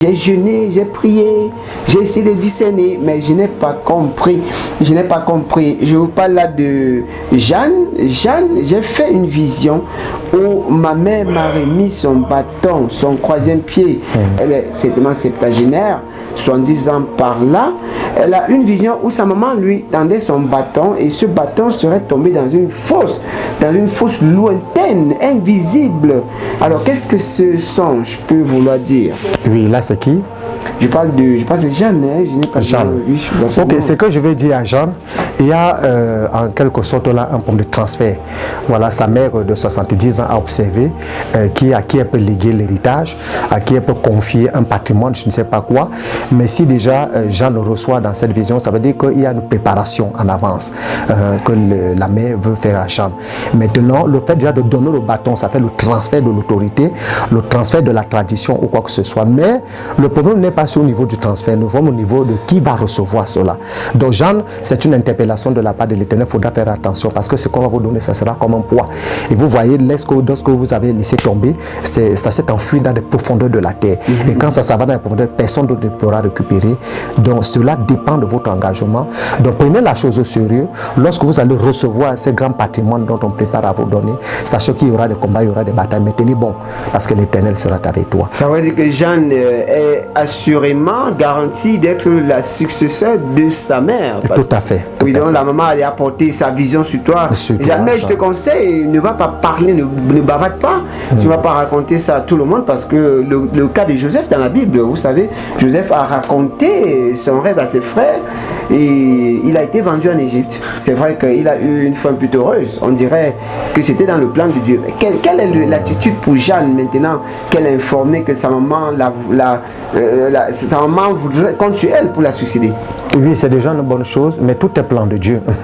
J'ai jeûné, j'ai prié, j'ai essayé de discerner, mais je n'ai pas compris. Je n'ai pas compris. Je vous parle là de Jeanne. Jeanne, j'ai fait une vision où ma mère m'a remis son bâton, son troisième pied. Elle est certainement septagénaire, 70 ans par là. Elle a une vision où sa maman lui tendait son bâton et ce bâton serait tombé dans une fosse lointaine, invisible. Alors qu'est-ce que ce songe peut vouloir dire? Oui, là c'est qui? Je parle de Jeanne, hein? Je n'ai pas Jeanne. Ok, ce que je vais dire à Jeanne, il y a en quelque sorte là un problème de transfert. Voilà, sa mère de 70 ans a observé à qui elle peut léguer l'héritage, à qui elle peut confier un patrimoine, je ne sais pas quoi. Mais si déjà Jeanne reçoit dans cette vision, ça veut dire qu'il y a une préparation en avance que la mère veut faire à Jeanne. Maintenant, le fait déjà de donner le bâton, ça fait le transfert de l'autorité, le transfert de la tradition ou quoi que ce soit. Mais le problème n'est pas au niveau du transfert, nous sommes au niveau de qui va recevoir cela. Donc Jeanne, c'est une interpellation de la part de l'Éternel, il faudra faire attention parce que ce qu'on va vous donner, ça sera comme un poids. Et vous voyez, lorsque vous avez laissé tomber, ça s'est enfui dans les profondeurs de la terre. Et quand ça va dans les profondeurs, personne ne pourra récupérer. Donc cela dépend de votre engagement. Donc prenez la chose au sérieux. Lorsque vous allez recevoir ces grands patrimoines dont on prépare à vous donner, sachez qu'il y aura des combats, il y aura des batailles, mais tenez bon, parce que l'Éternel sera avec toi. Ça veut dire que Jeanne est assurément garantie d'être la successeur de sa mère. Tout à fait. Oui, donc la maman allait apporter sa vision sur toi. Jamais je te conseille, ne va pas parler, ne bavade pas. Tu ne vas pas raconter ça à tout le monde parce que le cas de Joseph dans la Bible, vous savez, Joseph a raconté son rêve à ses frères et il a été vendu en Égypte. C'est vrai qu'il a eu une fin plutôt heureuse. On dirait que c'était dans le plan de Dieu. Quelle est l'attitude pour Jeanne maintenant qu'elle a informé que sa maman sa maman voudrait compte sur elle pour la suicider? Oui, c'est déjà une bonne chose, mais tout est plan de Dieu.